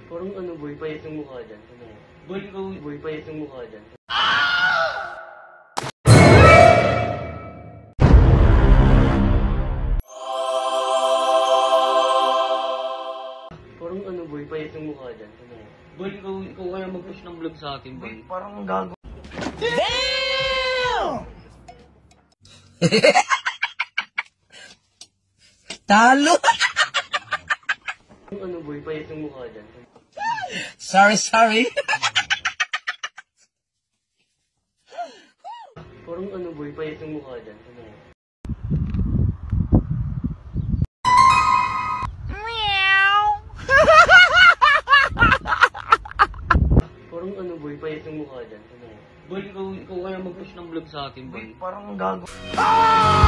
Parang ano boy, payat yung mukha dyan. Ano? Boy, ikaw boy, payat yung mukha dyan. Parang ano boy, payat yung mukha dyan. Ano? Boy, ikaw kaya mag-push ng vlog sa akin boy. Parang gago. Damn! Talo! Parang ano boy, payat yung mukha dyan. Sorry. Parang ano boy, payat yung mukha dyan. Ano? Parang ano boy, payat yung mukha dyan. Ano? Boy, ikaw kaya mag-push ng vlog sa akin boy. Parang gago. Meow.